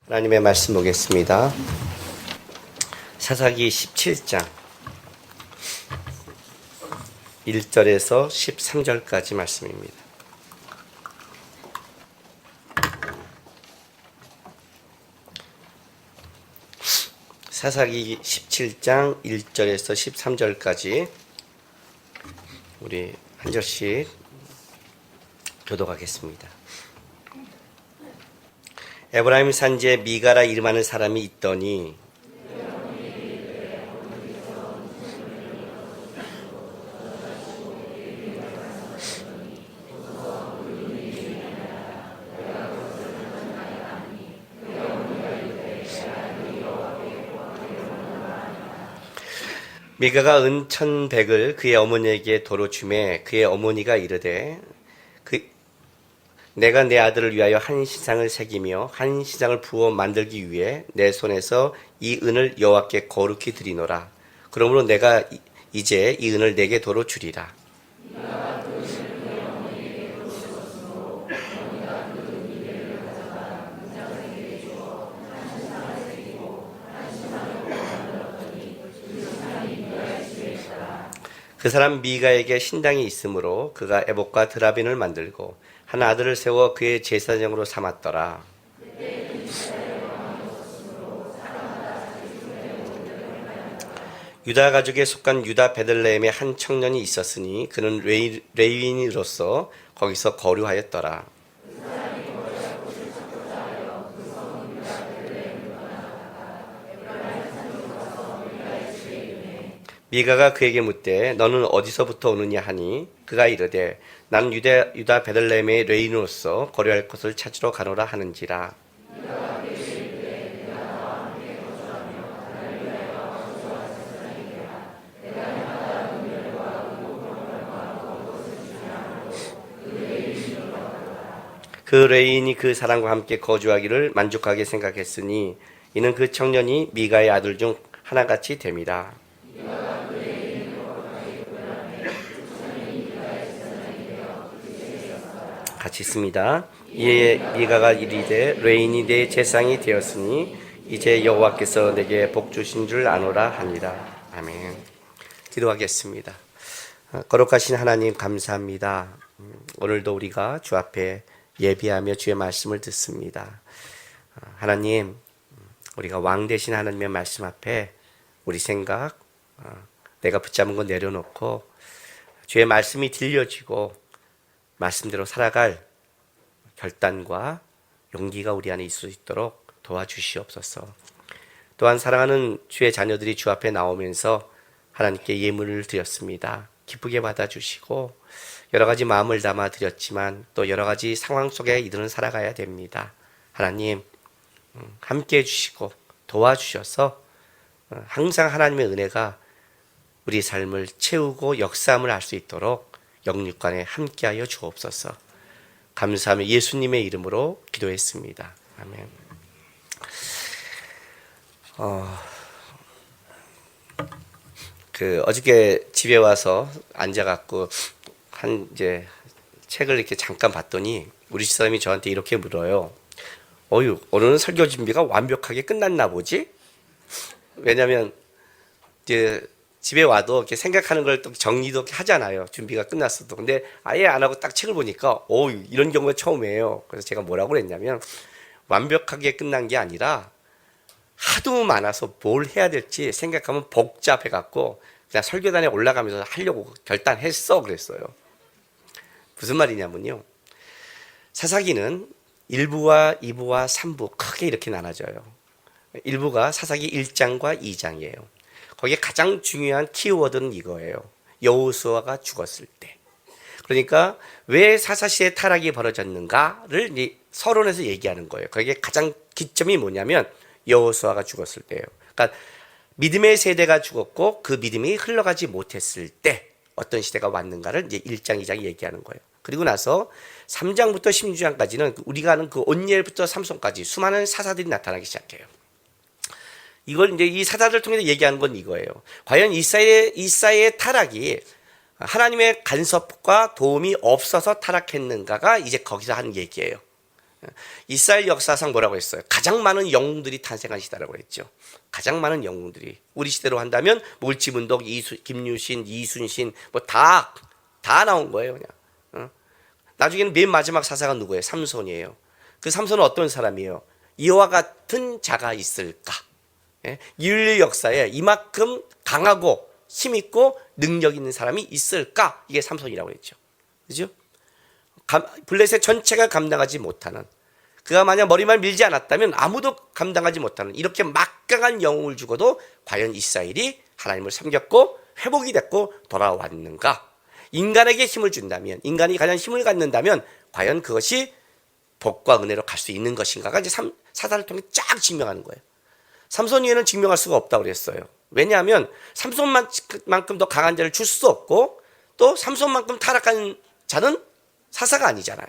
하나님의 말씀 보겠습니다. 사사기 17장 1절에서 13절까지 말씀입니다. 사사기 17장 1절에서 13절까지 우리 한 절씩 교독하겠습니다. 에브라임 산지에 미가라 이름하는 사람이 있더니 미가가 은 1,100을 그의 어머니에게 도로 주매 그의 어머니가 이르되 내가 내 아들을 위하여 한 신상을 새기며 한 신상을 부어 만들기 위해 내 손에서 이 은을 여호와께 거룩히 드리노라. 그러므로 내가 이제 이 은을 내게 도로 주리라. 그 사람 미가에게 신당이 있으므로 그가 에봇과 드라빈을 만들고 한 아들을 세워 그의 제사장으로 삼았더라. 유다 가족에 속한 유다 베들레헴에 한 청년이 있었으니 그는 레위인으로서 거기서 거류하였더라. 미가가 그에게 묻되 너는 어디서부터 오느냐 하니 그가 이르되 나는 유다 베들레헴의 레위인으로서 거류할 것을 찾으러 가노라 하는지라. 그 레위인이 그 사람과 함께 거주하기를 만족하게 생각했으니 이는 그 청년이 미가의 아들 중 하나같이 됨이라. 같이 있습니다. 이에 미가가 이르되 레인이 내 제상이 되었으니 이제 여호와께서 내게 복 주신 줄 아노라 하니라. 아멘. 기도하겠습니다. 거룩하신 하나님 감사합니다. 오늘도 우리가 주 앞에 예비하며 주의 말씀을 듣습니다. 하나님, 우리가 왕 되신 하나님의 말씀 앞에 우리 생각, 내가 붙잡은 거 내려놓고 주의 말씀이 들려지고 말씀대로 살아갈 결단과 용기가 우리 안에 있을 수 있도록 도와주시옵소서. 또한 사랑하는 주의 자녀들이 주 앞에 나오면서 하나님께 예물을 드렸습니다. 기쁘게 받아주시고 여러 가지 마음을 담아 드렸지만 또 여러 가지 상황 속에 이들은 살아가야 됩니다. 하나님 함께 해주시고 도와주셔서 항상 하나님의 은혜가 우리 삶을 채우고 역사함을 알 수 있도록 영육간에 함께하여 주옵소서. 감사하며 예수님의 이름으로 기도했습니다. 아멘. 어저께 집에 와서 앉아갖고 이제 책을 이렇게 잠깐 봤더니 우리 집사람이 저한테 이렇게 물어요. 오늘은 설교 준비가 완벽하게 끝났나 보지? 왜냐면 이제 집에 와도 이렇게 생각하는 걸 또 정리도 하잖아요. 준비가 끝났어도. 근데 아예 안 하고 딱 책을 보니까, 이런 경우가 처음이에요. 그래서 제가 뭐라고 그랬냐면, 완벽하게 끝난 게 아니라, 하도 많아서 뭘 해야 될지 생각하면 복잡해갖고, 그냥 설교단에 올라가면서 하려고 결단했어. 그랬어요. 무슨 말이냐면요. 사사기는 1부와 2부와 3부 크게 이렇게 나눠져요. 1부가 사사기 1장과 2장이에요. 거기에 가장 중요한 키워드는 이거예요. 여호수아가 죽었을 때. 그러니까 왜 사사시대 타락이 벌어졌는가를 서론에서 얘기하는 거예요. 거기에 가장 기점이 뭐냐면 여호수아가 죽었을 때예요. 그러니까 믿음의 세대가 죽었고 그 믿음이 흘러가지 못했을 때 어떤 시대가 왔는가를 이제 1장, 2장이 얘기하는 거예요. 그리고 나서 3장부터 16장까지는 우리가 아는 그 온니엘부터 삼손까지 수많은 사사들이 나타나기 시작해요. 이걸 이제 이 사사들을 통해서 얘기하는 건 이거예요. 과연 이사야의 타락이 하나님의 간섭과 도움이 없어서 타락했는가가 이제 거기서 하는 얘기예요. 이스라엘 역사상 뭐라고 했어요? 가장 많은 영웅들이 탄생한 시대라고 했죠. 가장 많은 영웅들이. 우리 시대로 한다면 물지문덕, 김유신, 이순신 뭐 다 나온 거예요. 그냥. 나중에는 맨 마지막 사사가 누구예요? 삼손이에요. 그 삼손은 어떤 사람이에요? 이와 같은 자가 있을까? 인류 역사에 이만큼 강하고 힘있고 능력 있는 사람이 있을까? 이게 삼손이라고 했죠. 그죠? 블레셋 전체가 감당하지 못하는, 그가 만약 머리만 밀지 않았다면 아무도 감당하지 못하는 이렇게 막강한 영웅을 주고도 과연 이스라엘이 하나님을 섬겼고 회복이 됐고 돌아왔는가? 인간에게 힘을 준다면, 인간이 가장 힘을 갖는다면 과연 그것이 복과 은혜로 갈 수 있는 것인가가 이제 사사를 통해 쫙 증명하는 거예요. 삼손 이외에는 증명할 수가 없다고 그랬어요. 왜냐하면 삼손만큼 더 강한 자를 줄 수 없고, 또 삼손만큼 타락한 자는 사사가 아니잖아요.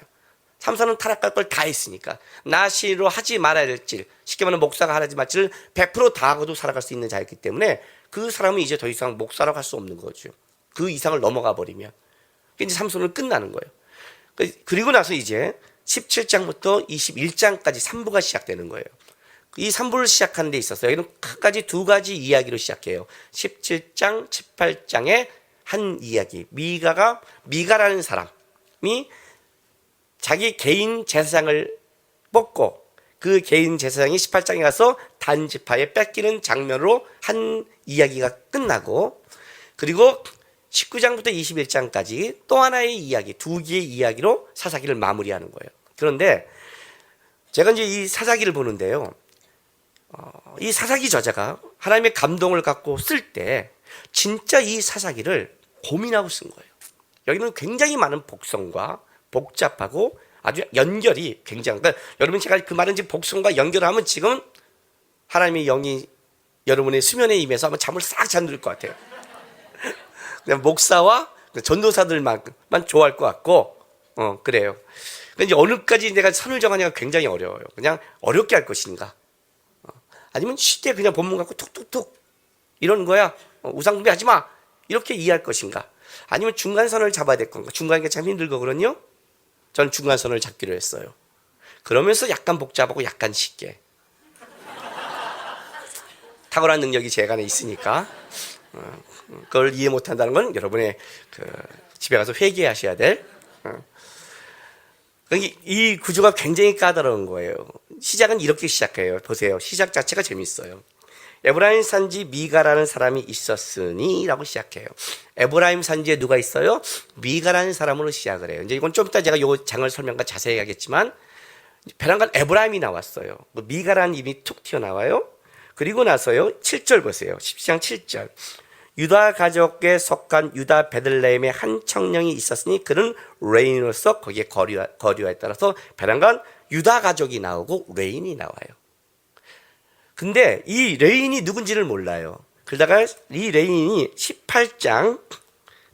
삼손은 타락할 걸 다 했으니까. 나시로 하지 말아야 될 질, 쉽게 말하면 목사가 하지 말 질을 100% 다 하고도 살아갈 수 있는 자였기 때문에 그 사람은 이제 더 이상 목사라고 할 수 없는 거죠. 그 이상을 넘어가 버리면 이제 삼손은 끝나는 거예요. 그리고 나서 이제 17장부터 21장까지 3부가 시작되는 거예요. 이 3부를 시작하는 데 있어서 여기는 각가지 두 가지 이야기로 시작해요. 17장, 18장의 한 이야기. 미가라는 사람이 자기 개인 제사장을 뽑고 그 개인 제사장이 18장에 가서 단지파에 뺏기는 장면으로 한 이야기가 끝나고, 그리고 19장부터 21장까지 또 하나의 이야기, 두 개의 이야기로 사사기를 마무리하는 거예요. 그런데 제가 이제 이 사사기를 보는데요, 이 사사기 저자가 하나님의 감동을 갖고 쓸 때 진짜 이 사사기를 고민하고 쓴 거예요. 여기는 굉장히 많은 복성과 복잡하고 아주 연결이 굉장한, 그러니까 여러분 제가 그 말은 지금 복성과 연결하면 지금 하나님의 영이 여러분의 수면에 임해서 아마 잠을 싹 잠들 것 같아요. 그냥 목사와 전도사들만 좋아할 것 같고, 그래요. 근데 어느까지 내가 선을 정하냐가 굉장히 어려워요. 그냥 어렵게 할 것인가, 아니면 쉽게 그냥 본문 갖고 툭툭툭 이러는 거야, 우상숭배 하지 마, 이렇게 이해할 것인가, 아니면 중간선을 잡아야 될 건가. 중간이 참 힘들거든요. 저는 중간선을 잡기로 했어요. 그러면서 약간 복잡하고 약간 쉽게, 탁월한 능력이 제 안에 있으니까 그걸 이해 못한다는 건 여러분의 집에 가서 회개하셔야 될. 이 구조가 굉장히 까다로운 거예요. 시작은 이렇게 시작해요. 보세요. 시작 자체가 재밌어요. 에브라임 산지 미가라는 사람이 있었으니 라고 시작해요. 에브라임 산지에 누가 있어요? 미가라는 사람으로 시작을 해요. 이제 이건 좀 이따 제가 이 장을 설명과 자세히 하겠지만, 베란간 에브라임이 나왔어요. 미가라는 이름이 툭 튀어나와요. 그리고 나서요, 7절 보세요. 10장 7절. 유다 가족에 속한 유다 베들레헴에 한 청년이 있었으니 그는 레인으로서 거기에 거류에 따라서 베란간 유다 가족이 나오고 레인이 나와요. 근데 이 레인이 누군지를 몰라요. 그러다가 이 레인이 18장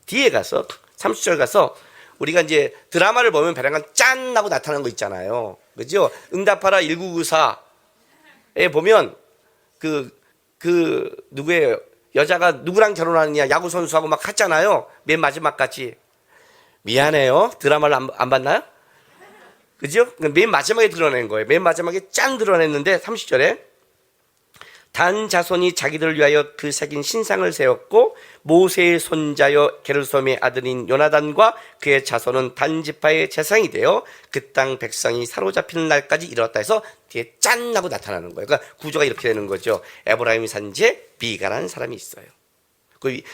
뒤에 가서 30절 가서, 우리가 이제 드라마를 보면 베란간 짠 하고 나타나는 거 있잖아요. 그죠? 응답하라 1994에 보면 누구예요? 여자가 누구랑 결혼하느냐 야구 선수하고 막 했잖아요. 맨 마지막까지. 미안해요. 드라마를 안 봤나요? 그죠? 맨 마지막에 드러낸 거예요. 맨 마지막에 짠 드러냈는데 30절에 단 자손이 자기들을 위하여 그 새긴 신상을 세웠고 모세의 손자여 게르솜의 아들인 요나단과 그의 자손은 단 지파의 재상이 되어 그 땅 백성이 사로잡히는 날까지 이르렀다 해서 뒤에 짠 하고 나타나는 거예요. 그러니까 구조가 이렇게 되는 거죠. 에브라임 산지에 미가라는 사람이 있어요.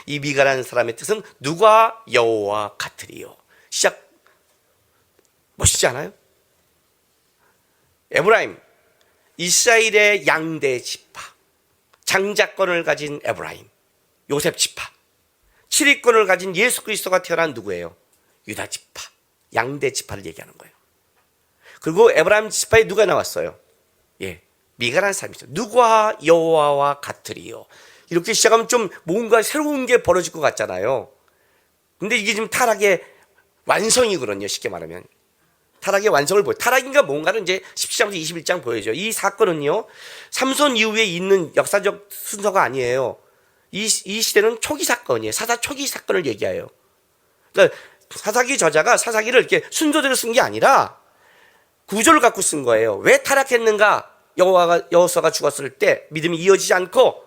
이 미가라는 사람의 뜻은 누가 여호와 같으리요. 시작 멋있지 않아요? 에브라임, 이스라엘의 양대 지파, 장자권을 가진 에브라임, 요셉 지파, 7위권을 가진 예수 그리스도가 태어난 누구예요? 유다 지파, 양대 지파를 얘기하는 거예요. 그리고 에브라임 지파에 누가 나왔어요? 미가라는 사람이 있어요. 누가 여호와와 같으리요. 이렇게 시작하면 좀 뭔가 새로운 게 벌어질 것 같잖아요. 근데 이게 지금 타락의 완성이거든요. 쉽게 말하면 타락의 완성을 보여요. 타락인가 뭔가는 이제 17장부터 21장 보여줘요. 이 사건은요, 삼손 이후에 있는 역사적 순서가 아니에요. 이 시대는 초기 사건이에요. 사사 초기 사건을 얘기해요. 그러니까 사사기 저자가 사사기를 이렇게 순서대로 쓴 게 아니라 구조를 갖고 쓴 거예요. 왜 타락했는가? 여호수아가 죽었을 때 믿음이 이어지지 않고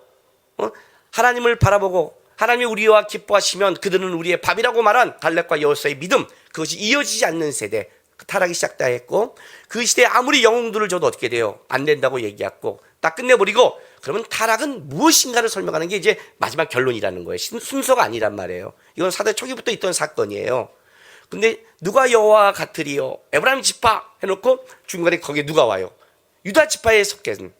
하나님을 바라보고 하나님이 우리와 기뻐하시면 그들은 우리의 밥이라고 말한 갈렙과 여호수아의 믿음, 그것이 이어지지 않는 세대, 타락이 시작됐고, 그 시대에 아무리 영웅들을 줘도 어떻게 돼요? 안 된다고 얘기했고 딱 끝내버리고, 그러면 타락은 무엇인가를 설명하는 게 이제 마지막 결론이라는 거예요. 순서가 아니란 말이에요. 이건 사대 초기부터 있던 사건이에요. 근데 누가 여호와와 같으리요? 에브라임 지파 해놓고 중간에 거기에 누가 와요? 유다 지파에 속한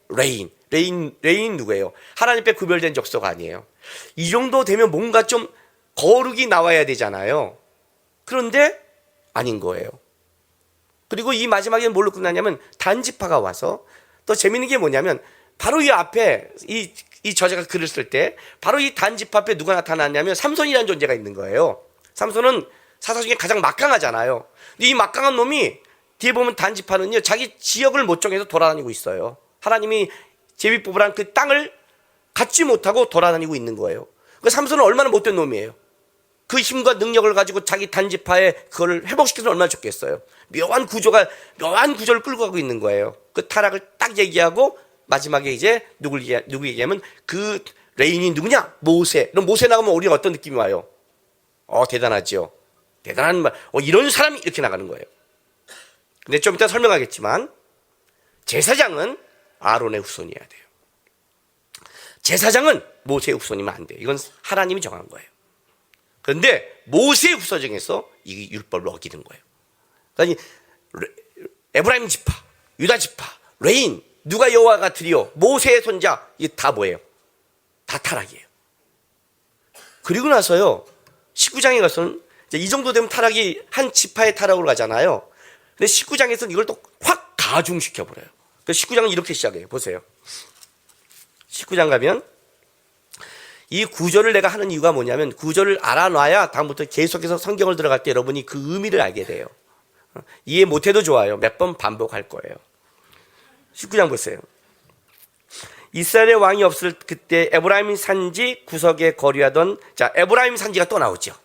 레인 누구예요? 하나님께 구별된 족속 아니에요. 이 정도 되면 뭔가 좀 거룩이 나와야 되잖아요. 그런데 아닌 거예요. 그리고 이 마지막에 뭘로 끝나냐면 단지파가 와서, 또 재밌는 게 뭐냐면 바로 이 앞에 이 저자가 글을 쓸 때 바로 이 단지파 앞에 누가 나타났냐면 삼손이라는 존재가 있는 거예요. 삼손은 사사 중에 가장 막강하잖아요. 근데 이 막강한 놈이 뒤에 보면 단지파는요, 자기 지역을 못 정해서 돌아다니고 있어요. 하나님이 제비 뽑으란 그 땅을 갖지 못하고 돌아다니고 있는 거예요. 그 삼손은 얼마나 못된 놈이에요. 그 힘과 능력을 가지고 자기 단지파에 그걸 회복시켜서 얼마나 좋겠어요. 묘한 구조를 끌고 가고 있는 거예요. 그 타락을 딱 얘기하고 마지막에 이제 누구 얘기하면 그 레인이 누구냐? 모세. 그럼 모세 나가면 우리가 어떤 느낌이 와요? 대단하죠. 대단한 말. 이런 사람이 이렇게 나가는 거예요. 근데 좀 이따 설명하겠지만 제사장은 아론의 후손이어야 돼요. 제사장은 모세의 후손이면 안 돼요. 이건 하나님이 정한 거예요. 그런데 모세의 후손 중에서 이 율법을 어기는 거예요. 그러니까 에브라임 지파, 유다 지파, 레인, 누가 여호와 같으리요? 모세의 손자, 이게 다 뭐예요? 다 타락이에요. 그리고 나서요, 19장에 가서는 이제 이 정도 되면 타락이 한 지파의 타락으로 가잖아요. 근데 19장에서는 이걸 또 확 가중시켜버려요. 그래서 19장은 이렇게 시작해요. 보세요. 19장 가면 이 구절을 내가 하는 이유가 뭐냐면, 구절을 알아놔야 다음부터 계속해서 성경을 들어갈 때 여러분이 그 의미를 알게 돼요. 이해 못해도 좋아요. 몇 번 반복할 거예요. 19장 보세요. 이스라엘의 왕이 없을 그때 에브라임 산지 구석에 거류하던, 자, 에브라임 산지가 또 나오죠.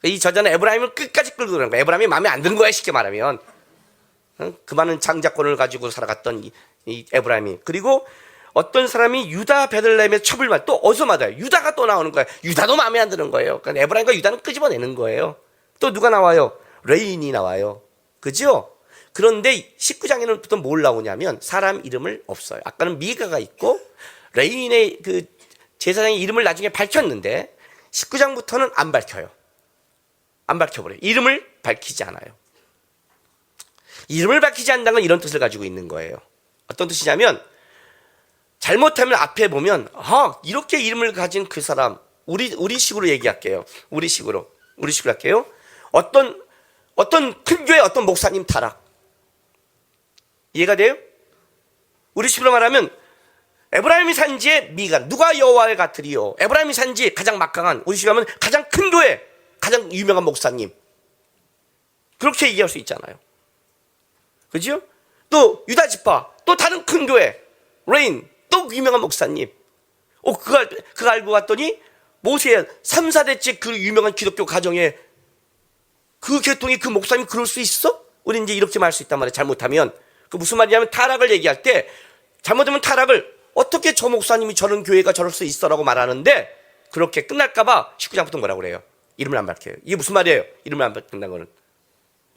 이 저자는 에브라임을 끝까지 끌고 그러는 거예요. 에브라임이 마음에 안 드는 거야, 쉽게 말하면. 그 많은 장자권을 가지고 살아갔던 이 에브라임이. 그리고 어떤 사람이 유다 베들레헴의 첩을 또 어디서 맞아요? 유다가 또 나오는 거예요. 유다도 마음에 안 드는 거예요. 그러니까 에브라임과 유다는 끄집어내는 거예요. 또 누가 나와요? 레인이 나와요. 그죠? 그런데 19장에는 뭘 나오냐면 사람 이름을 없어요. 아까는 미가가 있고 레인의 그 제사장의 이름을 나중에 밝혔는데 19장부터는 안 밝혀요. 안 밝혀버려요. 이름을 밝히지 않아요. 이름을 밝히지 않는다는 건 이런 뜻을 가지고 있는 거예요. 어떤 뜻이냐면, 잘못하면 앞에 보면 이렇게 이름을 가진 그 사람, 우리 식으로 얘기할게요. 우리 식으로 할게요. 어떤 큰 교회 어떤 목사님 타락. 이해가 돼요? 우리 식으로 말하면 에브라임이 산지의 미가, 누가 여호와의 같으리요? 에브라임이 산지 가장 막강한, 우리 식으로 하면 가장 큰 교회, 가장 유명한 목사님. 그렇게 얘기할 수 있잖아요. 그죠? 또 유다 지파, 또 다른 큰 교회, 레인, 또 유명한 목사님. 그거 알고 갔더니 모세의 3, 4대째 그 유명한 기독교 가정에 그 계통이 그 목사님이 그럴 수 있어? 우리 이제 이렇게 말할 수 있단 말이에요. 잘못하면. 그 무슨 말이냐면 타락을 얘기할 때 잘못하면 타락을 어떻게 저 목사님이 저런 교회가 저럴 수 있어라고 말하는데, 그렇게 끝날까봐 19장부터 뭐라고 그래요? 이름을 안 밝혀요. 이게 무슨 말이에요? 이름을 안 밝힌다는 거는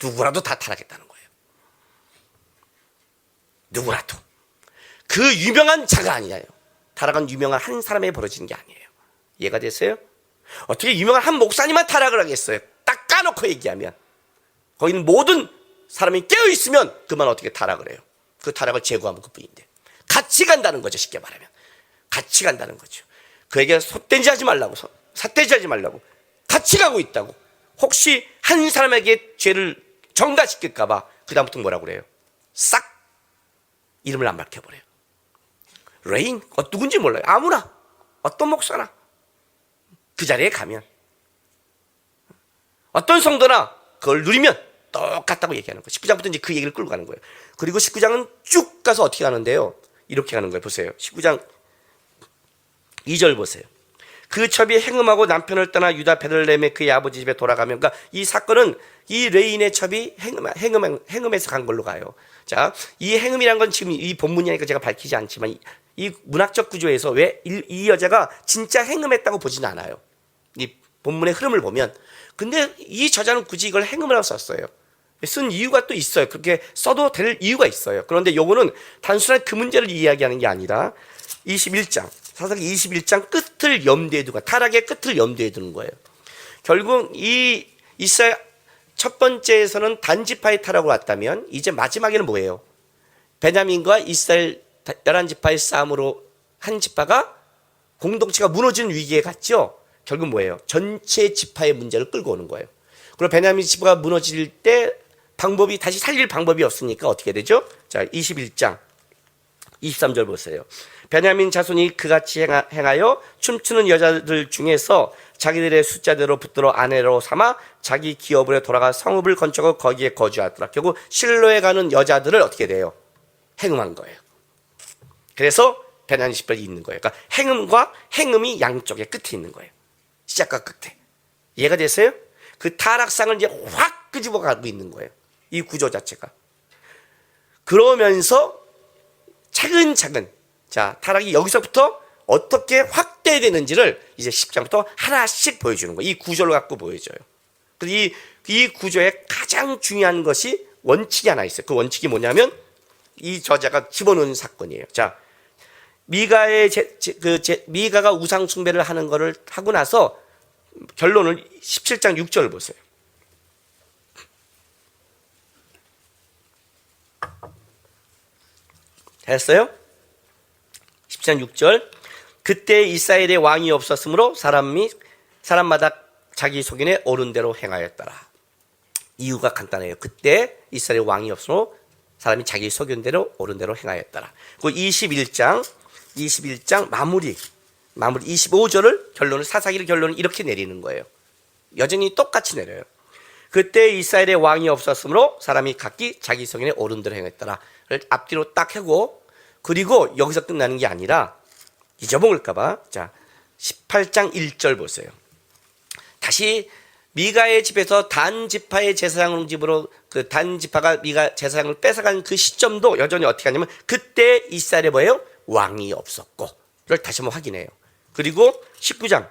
누구라도 다 타락했다는 거예요. 누구라도. 그 유명한 자가 아니에요. 타락은 유명한 한 사람에 벌어지는 게 아니에요. 이해가 됐어요? 어떻게 유명한 한 목사님만 타락을 하겠어요? 딱 까놓고 얘기하면. 거기는 모든 사람이 깨어있으면 그만 어떻게 타락을 해요? 그 타락을 제거하면 그뿐인데. 같이 간다는 거죠, 쉽게 말하면. 같이 간다는 거죠. 그에게 삿대질 하지 말라고, 삿대질 하지 말라고. 같이 가고 있다고. 혹시 한 사람에게 죄를 전가시킬까봐 그 다음부터 뭐라고 그래요? 싹 이름을 안 밝혀버려요. 레인, 누군지 몰라요. 아무나, 어떤 목사나 그 자리에 가면, 어떤 성도나 그걸 누리면 똑같다고 얘기하는 거예요. 19장부터 이제 그 얘기를 끌고 가는 거예요. 그리고 19장은 쭉 가서 어떻게 가는데요? 이렇게 가는 거예요. 보세요. 19장 2절 보세요. 그 첩이 행음하고 남편을 떠나 유다 베들레헴의 그의 아버지 집에 돌아가면, 그러니까 이 사건은 이 레인의 첩이 행음에서 간 걸로 가요. 자, 이 행음이란 건 지금 이 본문이니까 제가 밝히지 않지만 이 문학적 구조에서 왜 이 여자가 진짜 행음했다고 보지는 않아요. 이 본문의 흐름을 보면. 근데 이 저자는 굳이 이걸 행음이라고 썼어요. 쓴 이유가 또 있어요. 그렇게 써도 될 이유가 있어요. 그런데 요거는 단순한 그 문제를 이야기하는 게 아니라 21장, 사사기 21장 끝을 염두에 두고, 타락의 끝을 염두에 두는 거예요. 결국 이 이스라엘 첫 번째에서는 단지파의 타락으로 왔다면 이제 마지막에는 뭐예요? 베냐민과 이스라엘 11지파의 싸움으로 한 지파가 공동체가 무너지는 위기에 갔죠. 결국 뭐예요? 전체 지파의 문제를 끌고 오는 거예요. 그리고 베냐민 지파가 무너질 때 방법이, 다시 살릴 방법이 없으니까 어떻게 되죠? 자, 21장 23절 보세요. 베냐민 자손이 그같이 행하여 춤추는 여자들 중에서 자기들의 숫자대로 붙들어 아내로 삼아 자기 기업으로 돌아가 성읍을 건축하고 거기에 거주하더라. 결국 실로에 가는 여자들을 어떻게 돼요? 행음한 거예요. 그래서 베냐민 지파가 있는 거예요. 그러니까 행음과 행음이 양쪽에 끝에 있는 거예요. 시작과 끝에. 이해가 됐어요? 그 타락상을 이제 확 끄집어 가고 있는 거예요. 이 구조 자체가. 그러면서 차근차근, 자, 타락이 여기서부터 어떻게 확대되는지를 이제 10장부터 하나씩 보여주는 거예요. 이 구조를 갖고 보여줘요. 그래서 이 구조에 가장 중요한 것이 원칙이 하나 있어요. 그 원칙이 뭐냐면 이 저자가 집어넣은 사건이에요. 자, 미가가 우상 숭배를 하는 거를 하고 나서 결론을 17장 6절을 보세요. 했어요? 10장 6절. 그때 이스라엘에 왕이 없었으므로 사람마다 자기 소견에 옳은 대로 행하였더라. 이유가 간단해요. 그때 이스라엘에 왕이 없으므로 사람이 자기 소견대로 옳은 대로 행하였더라. 그 21장 마무리 25절을 결론을, 사사기를 결론을 이렇게 내리는 거예요. 여전히 똑같이 내려요. 그때 이스라엘에 왕이 없었으므로 사람이 각기 자기 소견에 옳은 대로 행했더라를 앞뒤로 딱 하고, 그리고 여기서 끝나는 게 아니라 잊어먹을까봐, 자, 18장 1절 보세요. 다시 미가의 집에서 단 지파의 제사장 집으로, 그 단 지파가 미가 제사장을 뺏어간 그 시점도 여전히 어떻게 하냐면 그때 이스라엘에 뭐예요? 왕이 없었고를 다시 한번 확인해요. 그리고 19장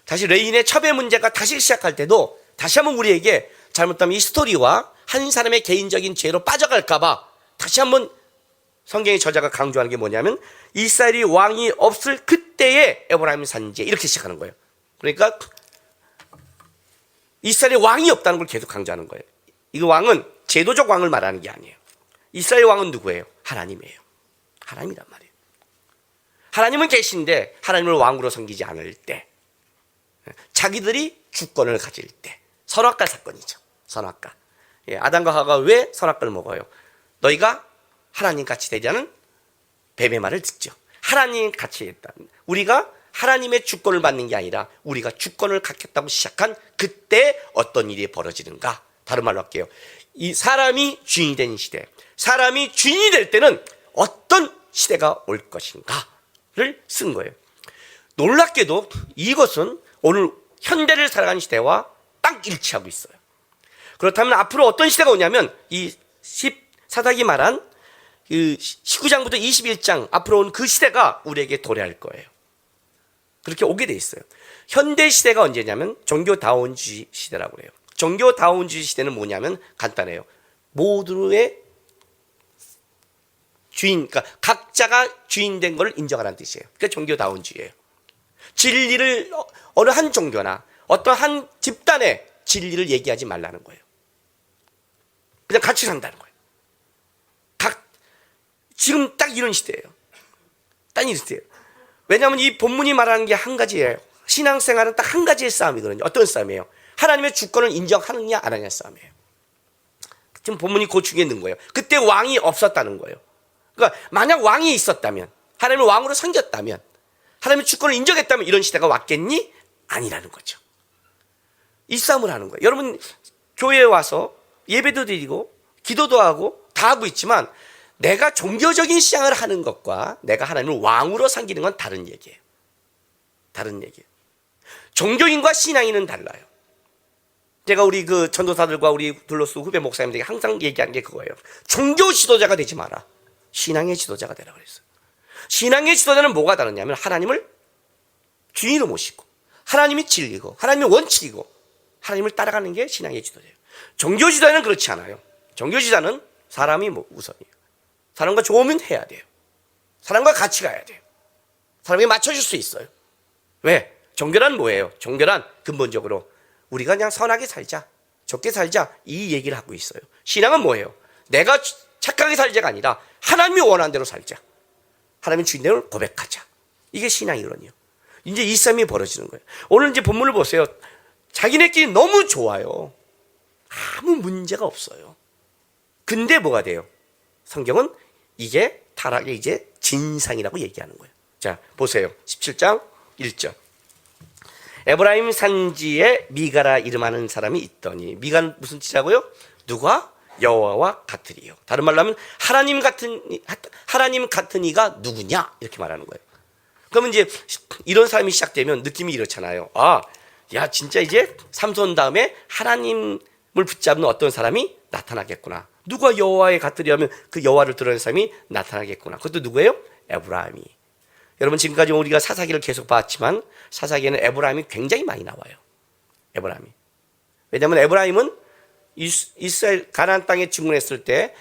다시 레인의 첩의 문제가 다시 시작할 때도 다시 한번 우리에게 잘못하면 이 스토리와 한 사람의 개인적인 죄로 빠져갈까봐 다시 한번 성경의 저자가 강조하는 게 뭐냐면 이스라엘이 왕이 없을 그때의 에브라임 산지에 이렇게 시작하는 거예요. 그러니까 이스라엘에 왕이 없다는 걸 계속 강조하는 거예요. 이거 왕은 제도적 왕을 말하는 게 아니에요. 이스라엘 왕은 누구예요? 하나님이에요. 하나님이란 말이에요. 하나님은 계신데 하나님을 왕으로 섬기지 않을 때, 자기들이 주권을 가질 때, 선악과 사건이죠. 선악과. 아담과 하와가 왜 선악과를 먹어요? 너희가 하나님 같이 되자는 뱀의 말을 듣죠. 하나님 같이 했다. 우리가 하나님의 주권을 받는 게 아니라 우리가 주권을 갖겠다고 시작한 그때 어떤 일이 벌어지는가? 다른 말로 할게요. 이 사람이 주인이 된 시대, 사람이 주인이 될 때는 어떤 시대가 올 것인가를 쓴 거예요. 놀랍게도 이것은 오늘 현대를 살아가는 시대와 딱 일치하고 있어요. 그렇다면 앞으로 어떤 시대가 오냐면 이 사사기 말한 그 19장부터 21장 앞으로 온 그 시대가 우리에게 도래할 거예요. 그렇게 오게 돼 있어요. 현대 시대가 언제냐면 종교다원주의 시대라고 해요. 종교다원주의 시대는 뭐냐면 간단해요. 모두의 주인, 그러니까 각자가 주인된 걸 인정하라는 뜻이에요. 그게 종교다원주의예요. 진리를 어느 한 종교나 어떤 한 집단의 진리를 얘기하지 말라는 거예요. 그냥 같이 산다는 거예요. 지금 딱 이런 시대예요. 딱 이런 시대예요. 왜냐하면 이 본문이 말하는 게 한 가지예요. 신앙생활은 딱 한 가지의 싸움이거든요. 어떤 싸움이에요? 하나님의 주권을 인정하느냐 안 하느냐 싸움이에요. 지금 본문이 그 중에 있는 거예요. 그때 왕이 없었다는 거예요. 그러니까 만약 왕이 있었다면, 하나님을 왕으로 섬겼다면, 하나님의 주권을 인정했다면 이런 시대가 왔겠니? 아니라는 거죠. 이 싸움을 하는 거예요. 여러분 교회에 와서 예배도 드리고 기도도 하고 다 하고 있지만 내가 종교적인 신앙을 하는 것과 내가 하나님을 왕으로 섬기는 건 다른 얘기예요. 다른 얘기예요. 종교인과 신앙인은 달라요. 제가 우리 그 전도사들과 우리 둘러스 후배 목사님들에게 항상 얘기한 게 그거예요. 종교 지도자가 되지 마라. 신앙의 지도자가 되라 그랬어요. 신앙의 지도자는 뭐가 다르냐면 하나님을 주인으로 모시고 하나님이 진리고 하나님이 원칙이고 하나님을 따라가는 게 신앙의 지도자예요. 종교 지도자는 그렇지 않아요. 종교 지도자는 사람이 우선이에요. 사람과 좋으면 해야 돼요. 사람과 같이 가야 돼요. 사람에게 맞춰줄 수 있어요. 왜? 종교란 뭐예요? 종교란 근본적으로 우리가 그냥 선하게 살자, 좋게 살자 이 얘기를 하고 있어요. 신앙은 뭐예요? 내가 착하게 살자가 아니라 하나님이 원하는 대로 살자. 하나님의 주인됨을 고백하자. 이게 신앙이거든요. 이제 이 싸움이 벌어지는 거예요. 오늘 이제 본문을 보세요. 자기네끼리 너무 좋아요. 아무 문제가 없어요. 근데 뭐가 돼요? 성경은 이게 타락의 이제 진상이라고 얘기하는 거예요. 자, 보세요. 17장 1절. 에브라임 산지에 미가라 이름하는 사람이 있더니, 미가는 무슨 뜻이라고요? 누가 여호와와 같으리요. 다른 말로 하면 하나님 같은 이가 누구냐 이렇게 말하는 거예요. 그러면 이제 이런 사람이 시작되면 느낌이 이렇잖아요. 아, 야 진짜 이제 삼손 다음에 하나님을 붙잡는 어떤 사람이 나타나겠구나. 누가 여호와에 같으리하면 그 여호와를 드러낸 사람이 나타나겠구나. 그것도 누구예요? 에브라임이. 여러분 지금까지 우리가 사사기를 계속 봤지만 사사기에는 에브라임이 굉장히 많이 나와요. 에브라임이. 왜냐하면 에브라임은 이스라엘 가나안 땅에 침공했을 때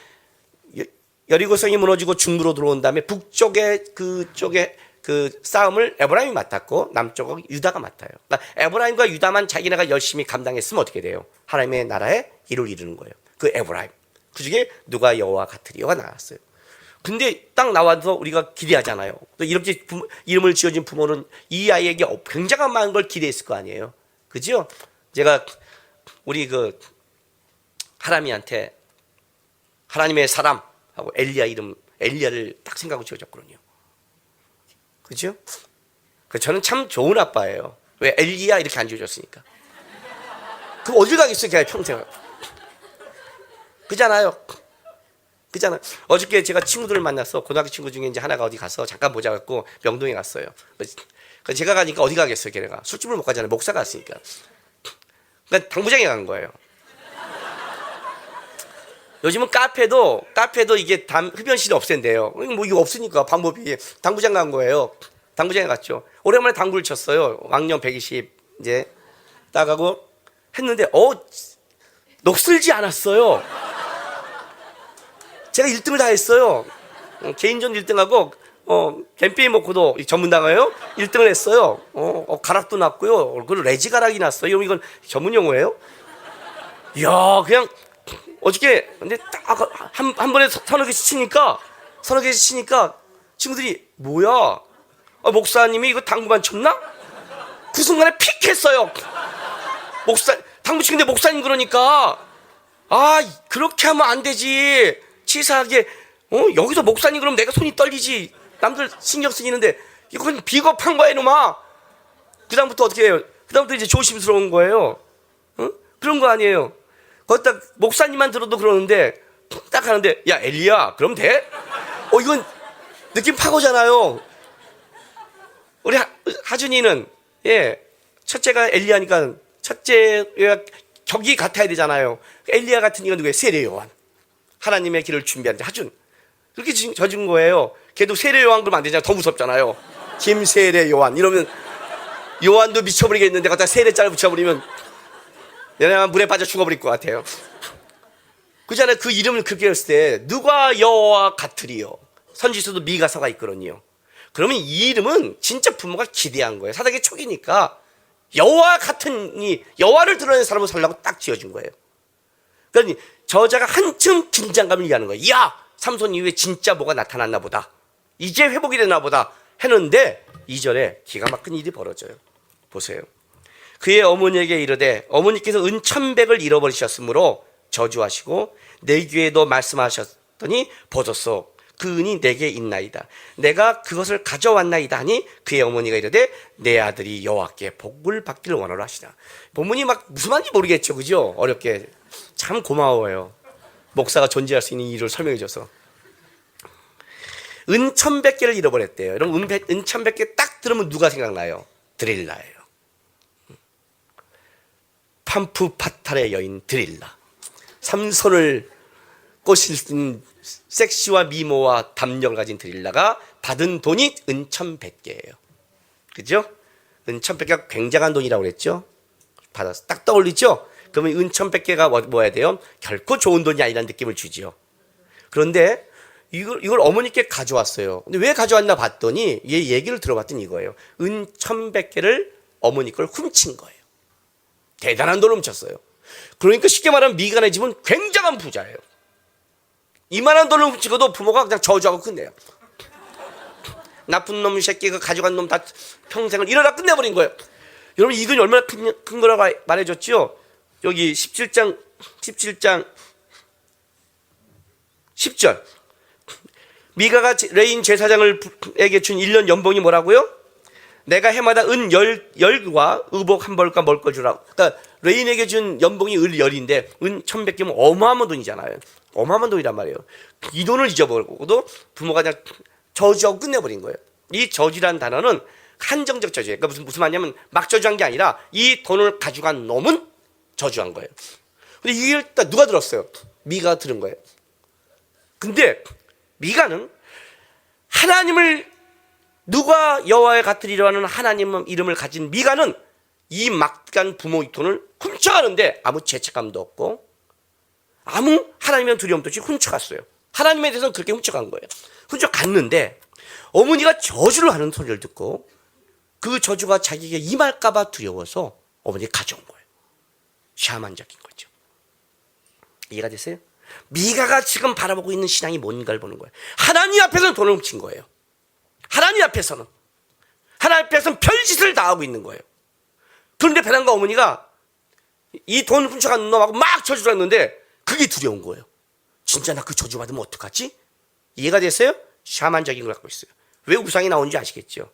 여리고성이 무너지고 중부로 들어온 다음에 북쪽에 그쪽에 그 싸움을 에브라임이 맡았고 남쪽은 유다가 맡아요. 그러니까 에브라임과 유다만 자기네가 열심히 감당했으면 어떻게 돼요? 하나님의 나라에 일을 이루는 거예요. 그 에브라임. 그 중에 누가 여호와 같으리요가 나왔어요. 근데 딱 나와서 우리가 기대하잖아요. 또 이렇게 이름을 지어준 부모는 이 아이에게 굉장한 많은 걸 기대했을 거 아니에요. 그죠? 제가 우리 그 하람이한테 하나님의 사람하고 엘리야 이름 엘리야를 딱 생각하고 지어줬거든요. 그죠? 저는 참 좋은 아빠예요. 왜 엘리야 이렇게 안 지어줬으니까. 그럼 어딜 가겠어요, 걔가 평생. 그잖아요. 어저께 제가 친구들을 만나서 고등학교 친구 중에 이제 하나가 어디 가서 잠깐 모자 갖고 명동에 갔어요. 그래서 제가 가니까 어디 가겠어요, 걔네가. 술집을 못 가잖아요. 목사가 왔으니까. 그러니까 당구장에 간 거예요. 요즘은 카페도 이게 흡연실이 없앤대요. 뭐 이거 없으니까 방법이 당구장 간 거예요. 당구장에 갔죠. 오랜만에 당구를 쳤어요. 왕년 120 이제 따가고 했는데 녹슬지 않았어요. 제가 1등을 다 했어요. 개인전 1등하고 갬페인 먹고도 전문당하예요. 1등을 했어요. 가락도 났고요. 그리고 레지 가락이 났어요. 이건 전문 용어예요. 이야 그냥 어저께 근데 딱 한 번에 서너 개씩 치니까 친구들이 뭐야? 목사님이 이거 당구만 쳤나? 그 순간에 픽 했어요. 당구 치는데 목사님 그러니까 그렇게 하면 안 되지. 치사하게 여기서 목사님 그러면 내가 손이 떨리지. 남들 신경 쓰이는데 이건 비겁한 거야 이놈아. 그다음부터 어떻게 해요? 그다음부터 이제 조심스러운 거예요. 그런 거 아니에요. 거기다 목사님만 들어도 그러는데 딱 하는데 야 엘리야 그럼 돼? 이건 느낌 파고잖아요. 우리 하준이는 첫째가 엘리야니까 첫째가 격이 같아야 되잖아요. 엘리야 같은 이가 누구예요? 세례 요한. 하나님의 길을 준비한 하준. 그렇게 져준 거예요. 걔도 세례 요한 그러면 안 되잖아요. 더 무섭잖아요. 김세례 요한 이러면 요한도 미쳐버리겠는데 갖다 세례자를 붙여버리면 얘네가 물에 빠져 죽어버릴 것 같아요. 그잖아요. 그 이름을 그렇게 했을 때 누가 여호와 같으리요. 선지서도 미가서가 있거든요. 그러면 이 이름은 진짜 부모가 기대한 거예요. 사사기 초기니까 여호와 같은 여호와를 드러내는 사람을 살라고 딱 지어준 거예요. 그러니 저자가 한층 긴장감을 얘기하는 거예요. 야 삼손 이후에 진짜 뭐가 나타났나 보다. 이제 회복이 되나 보다 했는데 2절에 기가 막힌 일이 벌어져요. 보세요. 그의 어머니에게 이르되 어머니께서 은 1,100을 잃어버리셨으므로 저주하시고 내 귀에도 말씀하셨더니 보소서 그 은이 내게 있나이다. 내가 그것을 가져왔나이다 하니 그의 어머니가 이르되 내 아들이 여호와께 복을 받기를 원하노라 하시다. 본문이 막 무슨 말인지 모르겠죠. 그죠? 어렵게. 참 고마워요. 목사가 존재할 수 있는 이유를 설명해 줘서. 은 1,100개를 잃어버렸대요. 여러분 은 1,100개 딱 들으면 누가 생각나요? 드릴라예요. 판푸파탈의 여인 드릴라. 삼손을 꼬실 수 있는 섹시와 미모와 담력을 가진 드릴라가 받은 돈이 은 1,100개예요. 그죠? 은 1,100개가 굉장한 돈이라고 그랬죠? 받아서 딱 떠올리죠? 그러면 은 1,100개가 뭐야 돼요? 결코 좋은 돈이 아니라는 느낌을 주지요. 그런데 이걸 어머니께 가져왔어요. 근데 왜 가져왔나 봤더니 얘 얘기를 들어봤더니 이거예요. 은 1,100개를 어머니 걸 훔친 거예요. 대단한 돈을 훔쳤어요. 그러니까 쉽게 말하면 미간의 집은 굉장한 부자예요. 이만한 돈을 훔치고도 부모가 그냥 저주하고 끝내요. 나쁜 놈 새끼가 가져간 놈 다 평생을 이러다 끝내버린 거예요. 여러분 이 돈이 얼마나 큰 거라고 말해줬죠? 여기 17장 10절 미가가 레인 제사장에게 준 1년 연봉이 뭐라고요? 내가 해마다 은 10과 의복 한 벌과 먹을 주라고. 그러니까 레인에게 준 연봉이 을 10인데 은 1,100개면 어마어마한 돈이잖아요. 어마어마한 돈이란 말이에요. 이 돈을 잊어버리고도 부모가 그냥 저주하고 끝내버린 거예요. 이 저주란 단어는 한정적 저주예요. 그러니까 무슨 말이냐면 막 저주한 게 아니라 이 돈을 가져간 놈은 저주한 거예요. 근데 이게 일단 누가 들었어요? 미가가 들은 거예요. 근데 미가는 하나님을 누가 여호와의 같으리라 하는 하나님 이름을 가진 미가는 이 막간 부모의 돈을 훔쳐가는데 아무 죄책감도 없고 아무 하나님의 두려움도 없이 훔쳐갔어요. 하나님에 대해서는 그렇게 훔쳐간 거예요. 훔쳐갔는데 어머니가 저주를 하는 소리를 듣고 그 저주가 자기에게 임할까봐 두려워서 어머니가 가져온 거예요. 샤만적인 거죠. 이해가 됐어요? 미가가 지금 바라보고 있는 신앙이 뭔가를 보는 거예요. 하나님 앞에서는 돈을 훔친 거예요. 하나님 앞에서는 별짓을 다 하고 있는 거예요. 그런데 베란과 어머니가 이 돈 훔쳐간 놈하고 막 저주를 했는데 그게 두려운 거예요. 진짜 나 그 저주 받으면 어떡하지? 이해가 됐어요? 샤만적인 걸 갖고 있어요. 왜 우상이 나오는지 아시겠죠?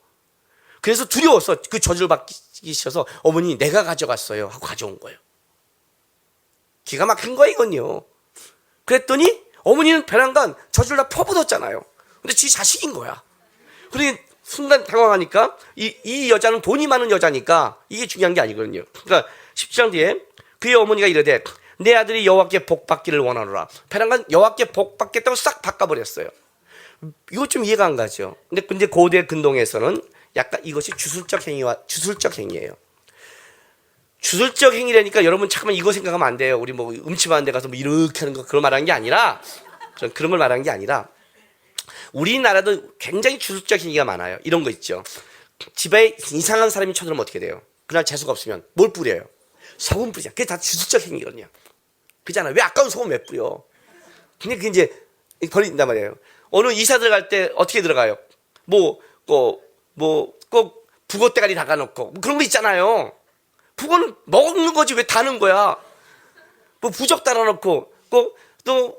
그래서 두려워서 그 저주를 받기 싫어서 어머니 내가 가져갔어요 하고 가져온 거예요. 기가 막힌 거예요 이건요. 그랬더니 어머니는 베란간 저주를 다 퍼붓었잖아요. 근데 지 자식인 거야. 그러니 순간 당황하니까 이 여자는 돈이 많은 여자니까 이게 중요한 게 아니거든요. 그러니까 17장 뒤에 그의 어머니가 이르되 내 아들이 여호와께 복 받기를 원하노라. 베란간 여호와께 복 받겠다고 싹 바꿔버렸어요. 이거 좀 이해가 안 가죠. 근데 고대 근동에서는 약간 이것이 주술적 행위예요. 주술적 행위라니까 여러분 잠깐만 이거 생각하면 안 돼요. 우리 뭐 음침한 데 가서 뭐 이렇게 하는 거 그런 말하는 게 아니라 그런 걸 말하는 게 아니라 우리나라도 굉장히 주술적 행위가 많아요. 이런 거 있죠. 집에 이상한 사람이 쳐들어오면 어떻게 돼요? 그날 재수가 없으면 뭘 뿌려요? 소금 뿌리잖아. 그게 다 주술적 행위거든요. 그잖아. 왜 아까운 소금 왜 뿌려? 근데 그게 이제 걸린단 말이에요. 어느 이사 들어갈 때 어떻게 들어가요? 꼭 북어 대가리 닦아놓고 뭐 그런 거 있잖아요. 북어는 먹는 거지 왜 다는 거야? 뭐 부적 달아놓고 또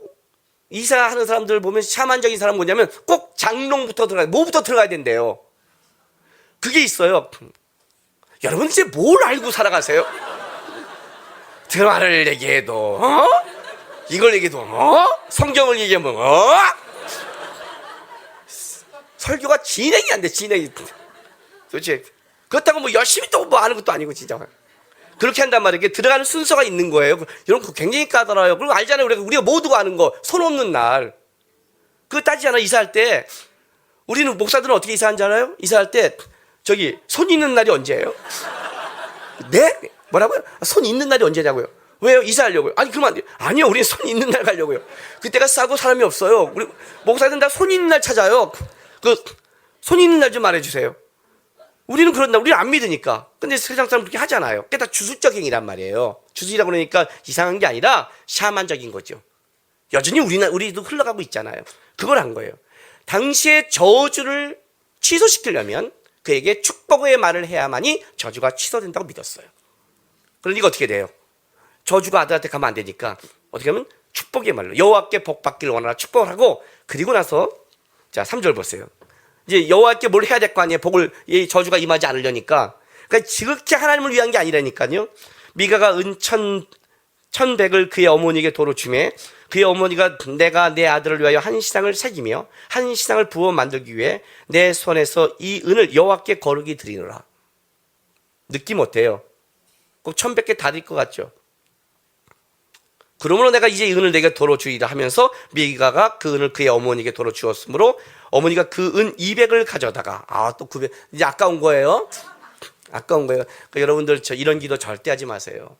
이사하는 사람들 보면 샤만적인 사람 뭐냐면 꼭 장롱부터 뭐부터 들어가야 된대요. 그게 있어요. 여러분 이제 뭘 알고 살아가세요? 드라마를 얘기해도 이걸 얘기해도 성경을 얘기하면 설교가 진행이 안 돼. 진행이 도대체 그렇다고 뭐 열심히 또 뭐 하는 것도 아니고 진짜 그렇게 한단 말이에요. 이게 들어가는 순서가 있는 거예요. 여러분 그거 굉장히 까다로워요. 그리고 알잖아요. 우리가 모두가 아는 거 손 없는 날 그거 따지잖아. 이사할 때 우리는 목사들은 어떻게 이사한 줄 알아요? 이사할 때 손 있는 날이 언제예요? 네? 뭐라고요? 손 있는 날이 언제냐고요? 왜요? 이사하려고요? 아니 그러면 안 돼요. 아니요, 우리는 손 있는 날 가려고요. 그때가 싸고 사람이 없어요. 우리 목사들은 다 손 있는 날 찾아요. 손 있는 날 좀 말해주세요. 우리는 그런 날, 우리는 안 믿으니까. 근데 세상 사람 그렇게 하잖아요. 그게 다 주술적 행위란 말이에요. 주술이라고 그러니까 이상한 게 아니라 샤만적인 거죠. 여전히 우리도 흘러가고 있잖아요. 그걸 한 거예요. 당시에 저주를 취소시키려면 그에게 축복의 말을 해야만이 저주가 취소된다고 믿었어요. 그러니까 어떻게 돼요? 저주가 아들한테 가면 안 되니까 어떻게 하면 축복의 말로 여호와께 복 받기를 원하라 축복을 하고 그리고 나서 자 3절 보세요. 이제 여호와께 뭘 해야 될 거 아니에요. 이 저주가 임하지 않으려니까. 그러니까 지극히 하나님을 위한 게 아니라니까요. 미가가 은 1,100을 그의 어머니에게 도로 주매 그의 어머니가 내가 내 아들을 위하여 한 시상을 새기며 한 시상을 부어 만들기 위해 내 손에서 이 은을 여호와께 거룩히 드리노라. 느낌 어때요? 꼭 1100개 다 될 것 같죠? 그러므로 내가 이제 이 은을 내게 도로 주이라 하면서 미가가 그 은을 그의 어머니에게 도로 주었으므로 어머니가 그 은 200을 가져다가 또 900 이제 아까운 거예요. 아까운 거예요. 그러니까 여러분들 이런 기도 절대 하지 마세요.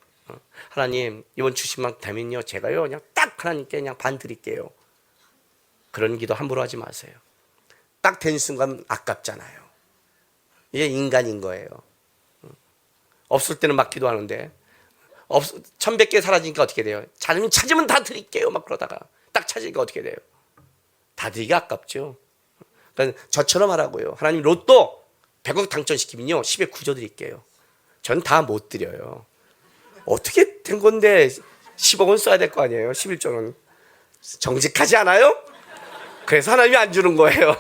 하나님 이번 주시만 되면요 제가요 그냥 딱 하나님께 그냥 반 드릴게요. 그런 기도 함부로 하지 마세요. 딱 된 순간 아깝잖아요. 이게 인간인 거예요. 없을 때는 막 기도하는데 1100개 사라지니까 어떻게 돼요? 찾으면 다 드릴게요 막 그러다가 딱 찾으니까 어떻게 돼요? 다 드리기 아깝죠. 그러니까 저처럼 하라고요. 하나님 로또 100억 당첨시키면요 10에 9조 드릴게요. 전 다 못 드려요. 어떻게 된 건데 10억은 써야 될 거 아니에요. 11조는 정직하지 않아요? 그래서 하나님이 안 주는 거예요.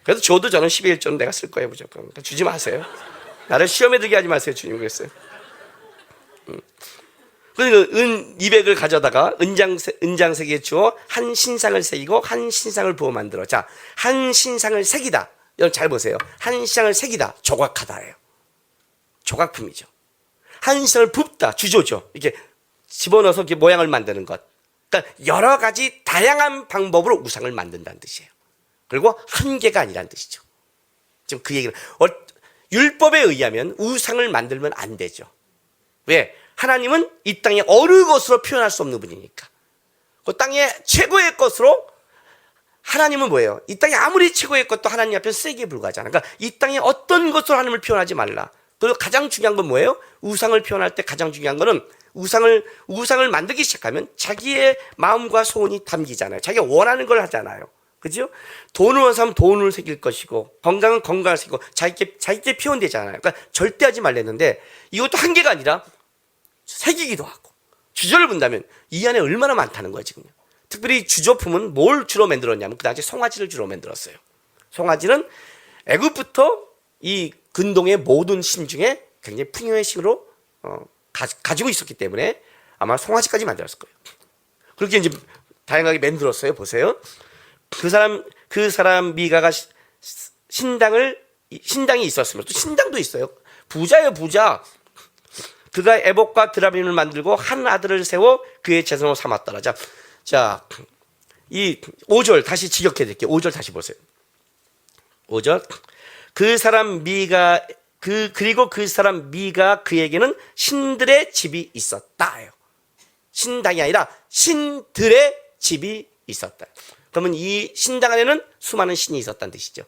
그래서 줘도 저는 12일 조는 내가 쓸 거예요 무조건. 그러니까 주지 마세요. 나를 시험에 들게 하지 마세요. 주님 그랬어요. 그래서 은 200을 가져다가 은장색에 주어 한 신상을 새기고 한 신상을 부어 만들어. 자, 한 신상을 새기다. 여러분 잘 보세요. 한 신상을 새기다. 조각하다예요. 조각품이죠. 한 신상을 붓다. 주조죠. 이렇게 집어넣어서 이렇게 모양을 만드는 것. 그러니까 여러 가지 다양한 방법으로 우상을 만든다는 뜻이에요. 그리고 한 개가 아니라는 뜻이죠. 지금 그 얘기는 율법에 의하면 우상을 만들면 안 되죠. 왜? 하나님은 이 땅에 어느 것으로 표현할 수 없는 분이니까. 그 땅의 최고의 것으로 하나님은 뭐예요? 이 땅에 아무리 최고의 것도 하나님 앞에 쓰레기에 불과하잖아요. 그러니까 이 땅에 어떤 것으로 하나님을 표현하지 말라. 그리고 가장 중요한 건 뭐예요? 우상을 표현할 때 가장 중요한 거는 우상을 만들기 시작하면 자기의 마음과 소원이 담기잖아요. 자기가 원하는 걸 하잖아요. 그죠? 돈을 원해서 하면 돈을 새길 것이고, 건강은 건강을 새기고, 자기께 표현되잖아요. 그러니까 절대 하지 말랬는데, 이것도 한계가 아니라, 새기기도 하고, 주저를 본다면, 이 안에 얼마나 많다는 거예요, 지금요. 특별히 주조품은 뭘 주로 만들었냐면, 그 당시 송아지를 주로 만들었어요. 송아지는 애굽부터 이 근동의 모든 신 중에 굉장히 풍요의 신으로, 가지고 있었기 때문에 아마 송아지까지 만들었을 거예요. 그렇게 이제 다양하게 만들었어요. 보세요. 그 사람 미가가 신당이 있었으면 또 신당도 있어요. 부자예요, 부자. 그가 에봇과 드라빔을 만들고 한 아들을 세워 그의 재산으로 삼았더라. 자, 이 5절 다시 직역해 드릴게요. 5절 다시 보세요. 5절. 그리고 그 사람 미가 그에게는 신들의 집이 있었다. 신당이 아니라 신들의 집이 있었다. 그러면 이 신당 안에는 수많은 신이 있었다는 뜻이죠.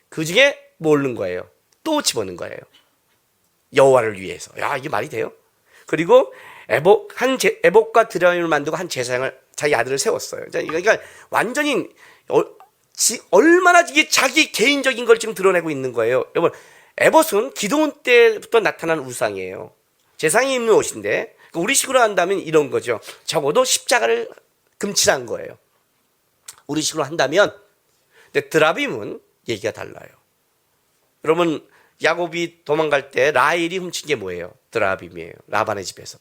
그 중에 모르는 거예요. 또 집어넣은 거예요. 여호와를 위해서. 야, 이게 말이 돼요? 그리고 에봇과 드라빔을 만들고 한 제사장을 자기 아들을 세웠어요. 그러니까 완전히 얼마나 이게 자기 개인적인 걸 지금 드러내고 있는 거예요. 여러분, 에봇은 기드온 때부터 나타난 우상이에요. 제사장이 입는 옷인데 우리식으로 한다면 이런 거죠. 적어도 십자가를 금칠한 거예요. 우리식으로 한다면. 근데 드라빔은 얘기가 달라요. 여러분, 야곱이 도망갈 때 라헬이 훔친 게 뭐예요? 드라빔이에요. 라반의 집에서.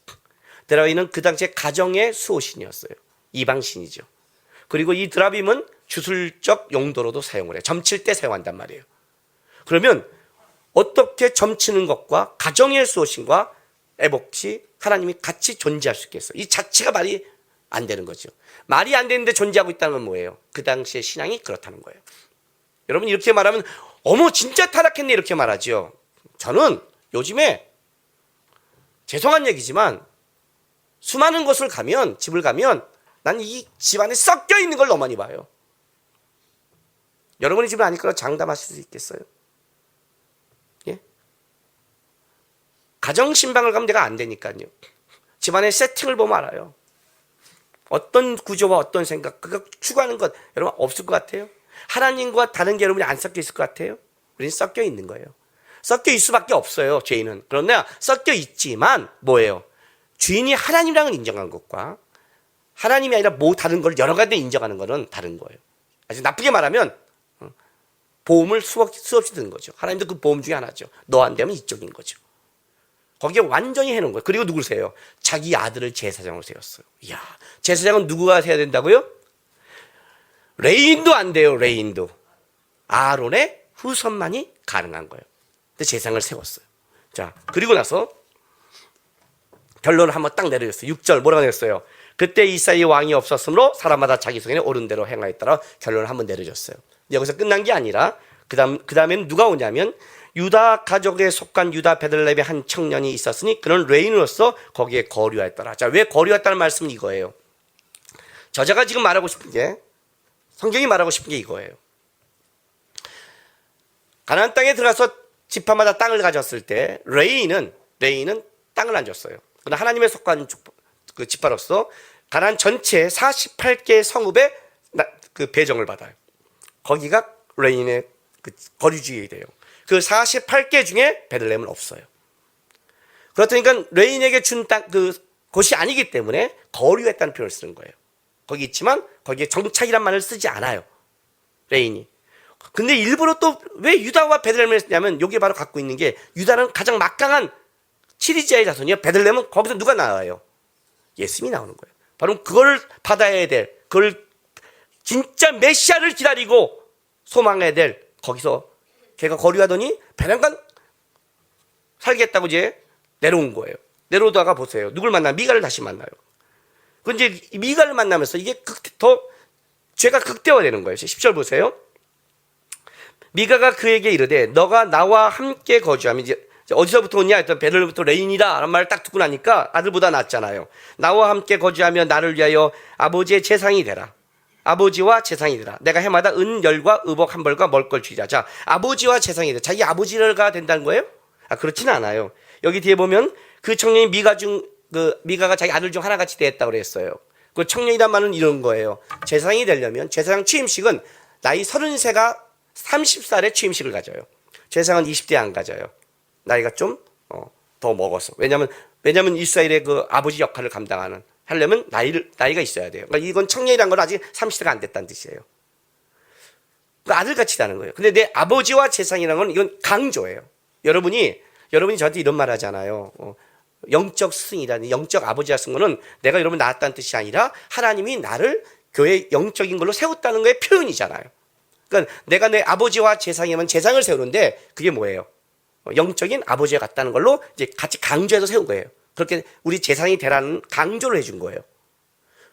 드라빔은 그 당시에 가정의 수호신이었어요. 이방신이죠. 그리고 이 드라빔은 주술적 용도로도 사용을 해요. 점칠 때 사용한단 말이에요. 그러면 어떻게 점치는 것과 가정의 수호신과 에봇이 하나님이 같이 존재할 수 있겠어요? 이 자체가 말이 안 되는 거죠. 말이 안 되는데 존재하고 있다는 건 뭐예요? 그 당시의 신앙이 그렇다는 거예요. 여러분 이렇게 말하면 어머 진짜 타락했네 이렇게 말하죠. 저는 요즘에 죄송한 얘기지만 수많은 곳을 가면 집을 가면 난 이 집안에 섞여 있는 걸 너무 많이 봐요. 여러분의 집은 아닐 거라 장담하실 수 있겠어요? 예? 가정신방을 가면 내가 안 되니까요. 집안의 세팅을 보면 알아요. 어떤 구조와 어떤 생각, 그거 추구하는 것 여러분 없을 것 같아요? 하나님과 다른 게 여러분이 안 섞여 있을 것 같아요? 우리는 섞여 있는 거예요. 섞여 있을 수밖에 없어요, 죄인은. 그러나 섞여 있지만 뭐예요? 주인이 하나님이랑은 인정한 것과 하나님이 아니라 뭐 다른 걸 여러 가지 인정하는 거는 다른 거예요. 아주 나쁘게 말하면 보험을 수없이 드는 거죠. 하나님도 그 보험 중에 하나죠. 너 안 되면 이쪽인 거죠. 거기에 완전히 해놓은 거예요. 그리고 누구를 세요? 자기 아들을 제사장으로 세웠어요. 이야, 제사장은 누구가 세야 된다고요? 레인도 안 돼요. 레인도. 아론의 후손만이 가능한 거예요. 근데 제상을 세웠어요. 자, 그리고 나서 결론을 한번 딱 내려줬어요. 6절 뭐라고 내렸어요? 그때 이스라엘 왕이 없었으므로 사람마다 자기 성에 오른 대로 행하였다라 결론을 한번 내려줬어요. 여기서 끝난 게 아니라 그 다음에는 누가 오냐면 유다 가족에 속한 유다 베들레헴의 한 청년이 있었으니 그는 레인으로서 거기에 거류하였더라. 자, 왜 거류했다는 말씀은 이거예요. 저자가 지금 말하고 싶은 게, 성경이 말하고 싶은 게 이거예요. 가나안 땅에 들어가서 지파마다 땅을 가졌을 때 레인은 땅을 안 줬어요. 그러나 하나님의 속한 그 지파로서 가나안 전체 48개 성읍의 그 배정을 받아요. 거기가 레인의 그 거류지에 돼요. 그 48개 중에 베들레헴은 없어요. 그렇다니까 레인에게 준 땅 그 곳이 아니기 때문에 거류했다는 표현을 쓰는 거예요. 거기 있지만 거기에 정착이란 말을 쓰지 않아요. 레인이. 근데 일부러 또 왜 유다와 베들레헴을 쓰냐면 여기 바로 갖고 있는 게 유다는 가장 막강한 치리자의 자손이요. 베들레헴은 거기서 누가 나와요? 예수님이 나오는 거예요. 바로 그걸 받아야 될, 그걸 진짜 메시아를 기다리고 소망해야 될 거기서 걔가 거류하더니 베란간 살겠다고 이제 내려온 거예요. 내려오다가 보세요. 누굴 만나? 미가를 다시 만나요. 근데 이제 미가를 만나면서 이게 더 죄가 극대화되는 거예요. 10절 보세요. 미가가 그에게 이르되 너가 나와 함께 거주하면 이제 어디서부터 오냐 했더니 베들레헴부터 레인이다 라는 말을 딱 듣고 나니까 아들보다 낫잖아요. 나와 함께 거주하며 나를 위하여 아버지의 재상이 되라. 아버지와 재상이 되라. 내가 해마다 은 열과 의복 한 벌과 먹을 주리라. 자, 아버지와 재상이 되라. 자기 아버지가 된다는 거예요? 그렇지는 않아요. 여기 뒤에 보면 그 청년이 미가가 자기 아들 중 하나같이 되었다고 그랬어요. 그 청년이란 말은 이런 거예요. 재상이 되려면 제사장 취임식은 나이 30세가 30살에 취임식을 가져요. 제사장은 20대에 안 가져요. 나이가 좀 더 먹어서. 왜냐면 이스라엘의 그 아버지 역할을 하려면 나이가 있어야 돼요. 그러니까 이건 청년이라는 건 아직 30세가 안 됐다는 뜻이에요. 그러니까 아들같이라는 거예요. 근데 내 아버지와 재상이라는 건 이건 강조예요. 여러분이 저한테 이런 말 하잖아요. 영적 스승이라는 영적 아버지가 쓴 거는 내가 여러분 낳았다는 뜻이 아니라 하나님이 나를 교회 영적인 걸로 세웠다는 거의 표현이잖아요. 그러니까 내가 내 아버지와 재상이면 재상을 세우는데 그게 뭐예요? 영적인 아버지가 같다는 걸로 이제 같이 강조해서 세운 거예요. 그렇게 우리 재상이 되라는 강조를 해준 거예요.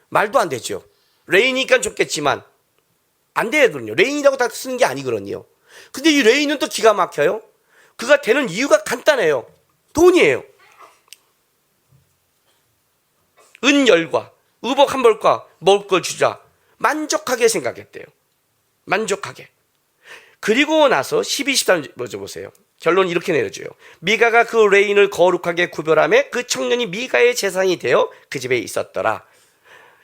말도 안 되죠. 레인이니까 좋겠지만 안 되거든요. 레인이라고 다 쓰는 게 아니거든요. 근데 이 레인은 또 기가 막혀요. 그가 되는 이유가 간단해요. 돈이에요. 은열과 의복 한 벌과 먹을 걸 주자. 만족하게 생각했대요. 만족하게. 그리고 나서 12, 13 먼저 보세요. 결론 이렇게 내려줘요. 미가가 그 레인을 거룩하게 구별하며 그 청년이 미가의 재상이 되어 그 집에 있었더라.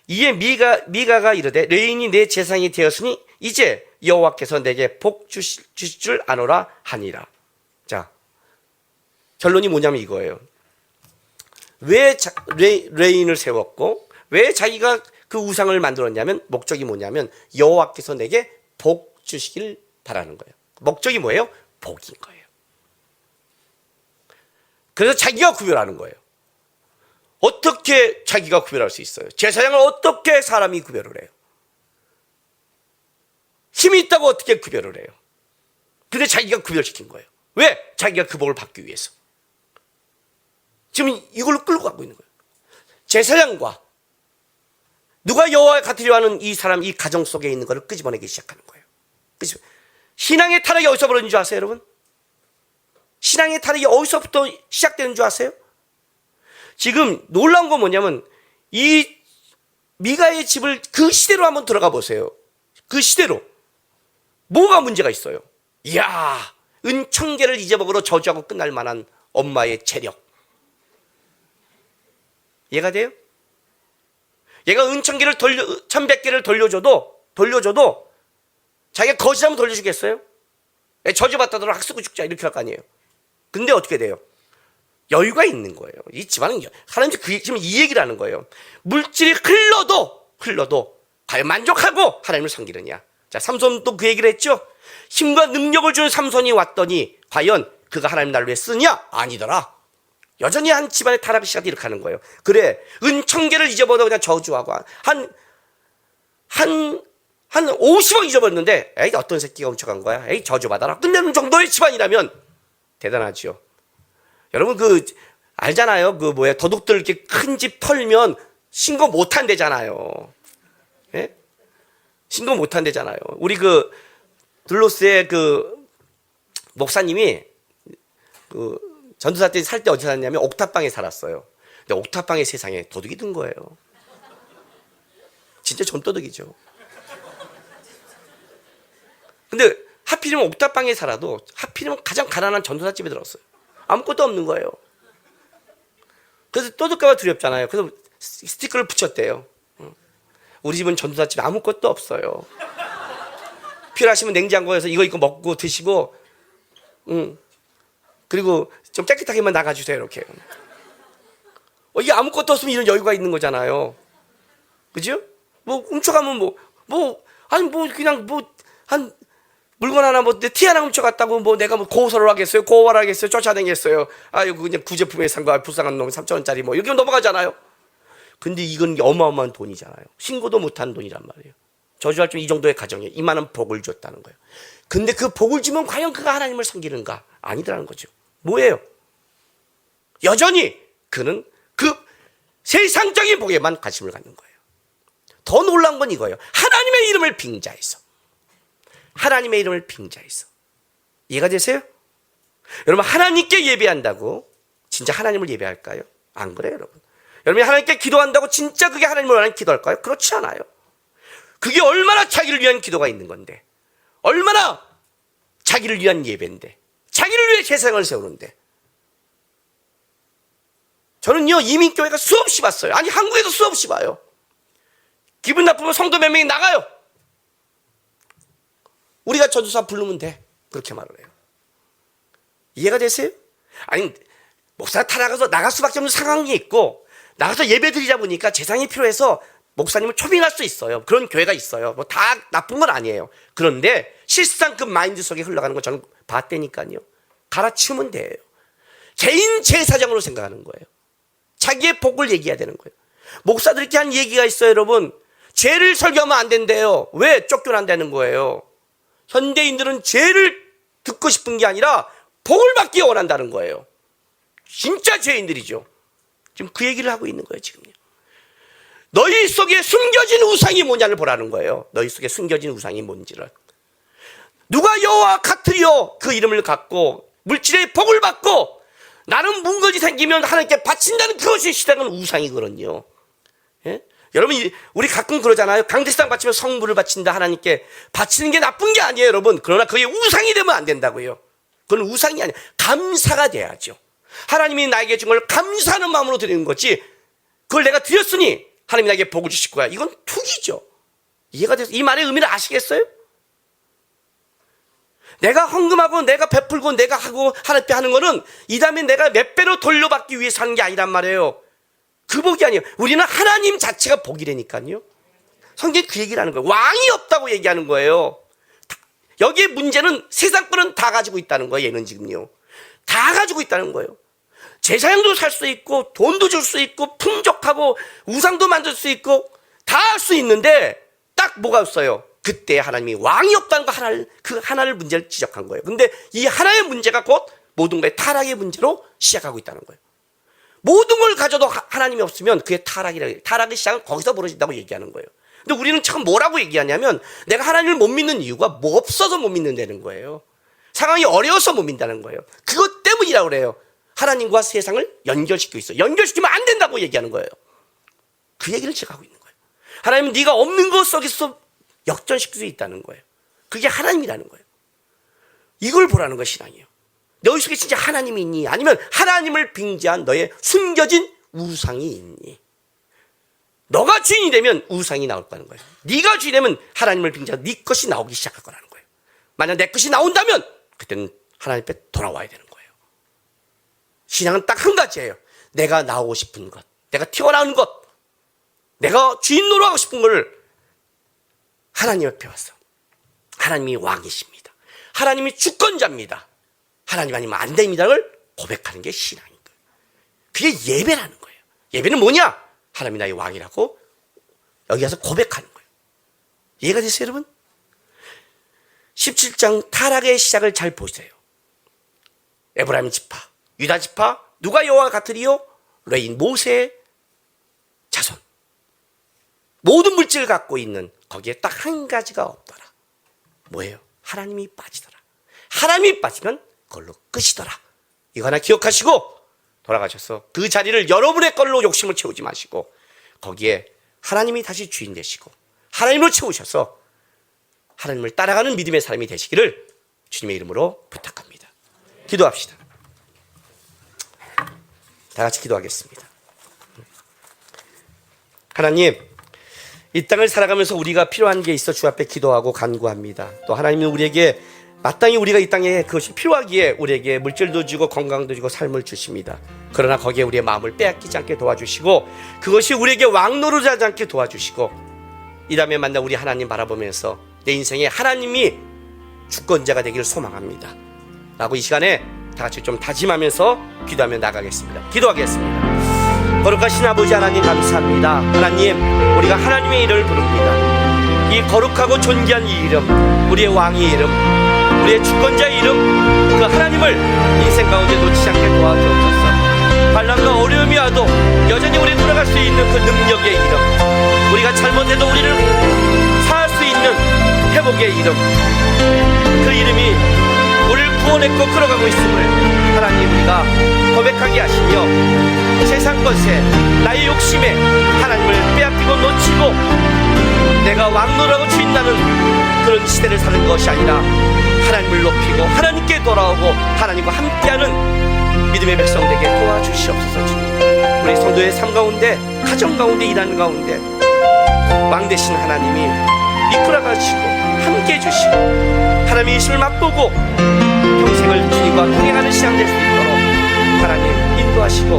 이에 미가가 이르되 레인이 내 재상이 되었으니 이제 여호와께서 내게 복 주실 줄 아노라 하니라. 자, 결론이 뭐냐면 이거예요. 왜 레인을 세웠고 왜 자기가 그 우상을 만들었냐면 목적이 뭐냐면 여호와께서 내게 복 주시길 바라는 거예요. 목적이 뭐예요? 복인 거예요. 그래서 자기가 구별하는 거예요. 어떻게 자기가 구별할 수 있어요? 제사장을 어떻게 사람이 구별을 해요? 힘이 있다고 어떻게 구별을 해요? 근데 자기가 구별시킨 거예요. 왜? 자기가 그 복을 받기 위해서. 지금 이걸로 끌고 가고 있는 거예요. 제사장과 누가 여호와와 같으려 하는 이 사람, 이 가정 속에 있는 것을 끄집어내기 시작하는 거예요. 신앙의 타락이 어디서 벌어진 줄 아세요, 여러분? 신앙의 타락이 어디서부터 시작되는 줄 아세요? 지금 놀라운 건 뭐냐면 이 미가의 집을 그 시대로 한번 들어가 보세요. 그 시대로 뭐가 문제가 있어요? 이야, 은천개를 잊어먹으러 저주하고 끝날 만한 엄마의 재력. 이해가 돼요? 얘가 은천개를 1100개를 돌려줘도 자기가 거짓하면 돌려주겠어요? 저주받다더라 학수고 죽자 이렇게 할 거 아니에요. 근데 어떻게 돼요? 여유가 있는 거예요. 이 집안은 하나님 지금 이 얘기를 하는 거예요. 물질이 흘러도 과연 만족하고 하나님을 섬기느냐. 자, 삼손도 그 얘기를 했죠. 힘과 능력을 주는 삼손이 왔더니 과연 그가 하나님 나를 위해 쓰냐? 아니더라. 여전히 한 집안의 타락의 시작이 이렇게 하는 거예요. 그래, 은천개를 잊어버려 그냥 저주하고 한 50억 잊어버렸는데 에이 어떤 새끼가 훔쳐간 거야? 에이 저주받아라. 끝내는 정도의 집안이라면 대단하지요. 여러분 그 알잖아요. 그 뭐야 도둑들 이렇게 큰 집 털면 신고 못 한대잖아요. 예? 신고 못 한대잖아요. 우리 그 둘로스의 그 목사님이 그 전도사 때 살 때 어디 살았냐면 옥탑방에 살았어요. 근데 옥탑방의 세상에 도둑이 든 거예요. 진짜 존도둑이죠. 근데 하필이면 옥탑방에 살아도 하필이면 가장 가난한 전도사 집에 들었어요. 아무것도 없는 거예요. 그래서 도둑가가 두렵잖아요. 그래서 스티커를 붙였대요. 우리 집은 전도사 집에 아무것도 없어요. 필요하시면 냉장고에서 이거 먹고 드시고, 그리고 좀 깨끗하게만 나가주세요. 이렇게. 이게 아무것도 없으면 이런 여유가 있는 거잖아요. 그죠? 뭐 훔쳐가면 그냥 한 물건 하나 티 하나 훔쳐갔다고 내가 고소를 하겠어요? 고발을 하겠어요? 쫓아다니겠어요? 아유 그냥 구제품에 산 거 불쌍한 놈 3,000원짜리 이렇게 넘어가잖아요. 근데 이건 어마어마한 돈이잖아요. 신고도 못한 돈이란 말이에요. 저주할 좀 이 정도의 가정에 이만한 복을 줬다는 거예요. 근데 그 복을 주면 과연 그가 하나님을 섬기는가? 아니더라는 거죠. 뭐예요? 여전히 그는 그 세상적인 복에만 관심을 갖는 거예요. 더 놀라운 건 이거예요. 하나님의 이름을 빙자해서. 하나님의 이름을 빙자해서. 이해가 되세요? 여러분 하나님께 예배한다고 진짜 하나님을 예배할까요? 안 그래요 여러분. 여러분이 하나님께 기도한다고 진짜 그게 하나님을 원하는 기도할까요? 그렇지 않아요. 그게 얼마나 자기를 위한 기도가 있는 건데, 얼마나 자기를 위한 예배인데, 자기를 위해 세상을 세우는데. 저는요 이민교회가 수없이 봤어요. 아니 한국에도 수없이 봐요. 기분 나쁘면 성도 몇 명이 나가요. 우리가 전도사 부르면 돼. 그렇게 말을 해요. 이해가 되세요? 아니 목사가 다 나갈 수밖에 없는 상황이 있고 나가서 예배 드리자 보니까 재산이 필요해서 목사님을 초빙할 수 있어요. 그런 교회가 있어요. 뭐 다 나쁜 건 아니에요. 그런데 실상 그 마인드 속에 흘러가는 거 저는 봤다니까요. 갈아치우면 돼요. 개인 제사장으로 생각하는 거예요. 자기의 복을 얘기해야 되는 거예요. 목사들께 한 얘기가 있어요 여러분. 죄를 설교하면 안 된대요. 왜? 쫓겨난다는 거예요. 현대인들은 죄를 듣고 싶은 게 아니라 복을 받기 원한다는 거예요. 진짜 죄인들이죠. 지금 그 얘기를 하고 있는 거예요 지금요. 너희 속에 숨겨진 우상이 뭐냐를 보라는 거예요. 너희 속에 숨겨진 우상이 뭔지를. 누가 여호와 카트리오 그 이름을 갖고 물질의 복을 받고 나는 문거지 생기면 하나님께 바친다는 그것이 시작은 우상이거든요. 예? 여러분 우리 가끔 그러잖아요. 강제상 바치면 성물을 바친다. 하나님께 바치는 게 나쁜 게 아니에요 여러분. 그러나 그게 우상이 되면 안 된다고요. 그건 우상이 아니에요. 감사가 돼야죠. 하나님이 나에게 준 걸 감사하는 마음으로 드리는 거지, 그걸 내가 드렸으니 하나님이 나에게 복을 주실 거야, 이건 투기죠. 이해가 돼서 이 말의 의미를 아시겠어요? 내가 헌금하고 내가 베풀고 내가 하고 하나님께 하는 거는 이 다음에 내가 몇 배로 돌려받기 위해서 하는 게 아니란 말이에요. 그 복이 아니에요. 우리는 하나님 자체가 복이라니까요. 성경이 그 얘기를 하는 거예요. 왕이 없다고 얘기하는 거예요. 여기에 문제는 세상 거는 다 가지고 있다는 거예요. 얘는 지금요 다 가지고 있다는 거예요. 제사장도 살 수 있고 돈도 줄 수 있고 풍족하고 우상도 만들 수 있고 다 할 수 있는데 딱 뭐가 없어요. 그때 하나님이 왕이 없다는 거 하나를 문제를 지적한 거예요. 근데 이 하나의 문제가 곧 모든 거의 타락의 문제로 시작하고 있다는 거예요. 모든 걸 가져도 하나님이 없으면 그게 타락의 시작은 거기서 벌어진다고 얘기하는 거예요. 근데 우리는 참 뭐라고 얘기하냐면 내가 하나님을 못 믿는 이유가 뭐 없어서 못 믿는다는 거예요. 상황이 어려워서 못 믿는다는 거예요. 그것 때문이라고 그래요. 하나님과 세상을 연결시키고 있어요. 연결시키면 안 된다고 얘기하는 거예요. 그 얘기를 제가 하고 있는 거예요. 하나님은 네가 없는 것 속에서 역전시킬 수 있다는 거예요. 그게 하나님이라는 거예요. 이걸 보라는 것이 신앙이에요. 너희 속에 진짜 하나님이 있니? 아니면 하나님을 빙자한 너의 숨겨진 우상이 있니? 너가 주인이 되면 우상이 나올 거라는 거예요. 네가 주인이 되면 하나님을 빙자한 네 것이 나오기 시작할 거라는 거예요. 만약 내 것이 나온다면 그때는 하나님 앞에 돌아와야 되는 거예요. 신앙은 딱 한 가지예요. 내가 나오고 싶은 것, 내가 튀어나오는 것, 내가 주인 노릇하고 싶은 것을 하나님 앞에 와서 하나님이 왕이십니다. 하나님이 주권자입니다. 하나님 아니면 안 됩니다를 고백하는 게 신앙인 거예요. 그게 예배라는 거예요. 예배는 뭐냐? 하나님이 나의 왕이라고 여기 와서 고백하는 거예요. 이해가 됐어요, 여러분? 17장 타락의 시작을 잘 보세요. 에브라임 지파, 유다 지파, 누가 여호와 같으리요? 레인, 모세의 자손. 모든 물질을 갖고 있는 거기에 딱 한 가지가 없더라. 뭐예요? 하나님이 빠지더라. 하나님이 빠지면 그걸로 끝이더라. 이거 하나 기억하시고 돌아가셔서 그 자리를 여러분의 걸로 욕심을 채우지 마시고 거기에 하나님이 다시 주인 되시고 하나님으로 채우셔서 하나님을 따라가는 믿음의 사람이 되시기를 주님의 이름으로 부탁합니다. 기도합시다. 다 같이 기도하겠습니다. 하나님, 이 땅을 살아가면서 우리가 필요한 게 있어 주 앞에 기도하고 간구합니다. 또 하나님은 우리에게 마땅히 우리가 이 땅에 그것이 필요하기에 우리에게 물질도 주고 건강도 주고 삶을 주십니다. 그러나 거기에 우리의 마음을 빼앗기지 않게 도와주시고 그것이 우리에게 왕노릇하지 않게 도와주시고 이 다음에 만나 우리 하나님 바라보면서 내 인생에 하나님이 주권자가 되기를 소망합니다 라고 이 시간에 다 같이 좀 다짐하면서 기도하며 나가겠습니다. 기도하겠습니다. 거룩하신 아버지 하나님 감사합니다. 하나님, 우리가 하나님의 이름을 부릅니다. 이 거룩하고 존귀한 이 이름, 우리의 왕의 이름, 우리의 주권자의 이름, 그 하나님을 인생 가운데 놓치지 않게 도와주옵소서. 환난과 어려움이 와도 여전히 우리 돌아갈 수 있는 그 능력의 이름, 우리가 잘못해도 우리를 사할 수 있는 회복의 이름, 그 이름이 우리를 구원했고 끌어가고 있음을 하나님 우리가 고백하게 하시며 세상 것에 나의 욕심에 하나님을 빼앗기고 놓치고 내가 왕노라고 주인나는 그런 시대를 사는 것이 아니라 하나님을 높이고 하나님께 돌아오고 하나님과 함께하는 믿음의 백성 되게 도와주시옵소서. 주님, 우리 성도의 삶 가운데 가정 가운데 일하는 가운데 왕 되신 하나님이 이끌어가시고 함께해 주시고 하나님의 이심을 맛보고 평생을 주님과 동행하는 시간 될 수 있도록 하나님 인도하시고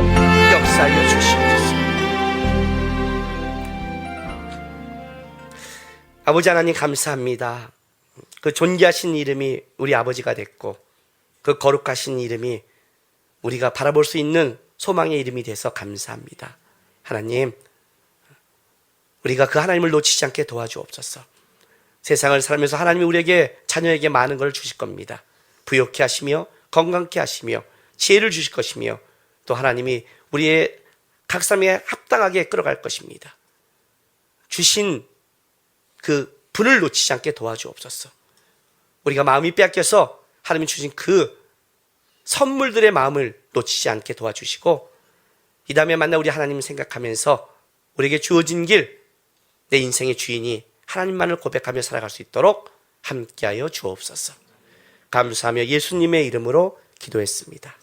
역사하여 주시옵소서. 아버지 하나님 감사합니다. 그 존귀하신 이름이 우리 아버지가 됐고 그 거룩하신 이름이 우리가 바라볼 수 있는 소망의 이름이 돼서 감사합니다. 하나님, 우리가 그 하나님을 놓치지 않게 도와주옵소서. 세상을 살면서 하나님이 우리에게 자녀에게 많은 걸 주실 겁니다. 부욕케 하시며 건강케 하시며 지혜를 주실 것이며 또 하나님이 우리의 각 삶에 합당하게 끌어갈 것입니다. 주신 그 분을 놓치지 않게 도와주옵소서. 우리가 마음이 빼앗겨서 하나님이 주신 그 선물들의 마음을 놓치지 않게 도와주시고 이 다음에 만나 우리 하나님 생각하면서 우리에게 주어진 길, 내 인생의 주인이 하나님만을 고백하며 살아갈 수 있도록 함께하여 주옵소서. 감사하며 예수님의 이름으로 기도했습니다.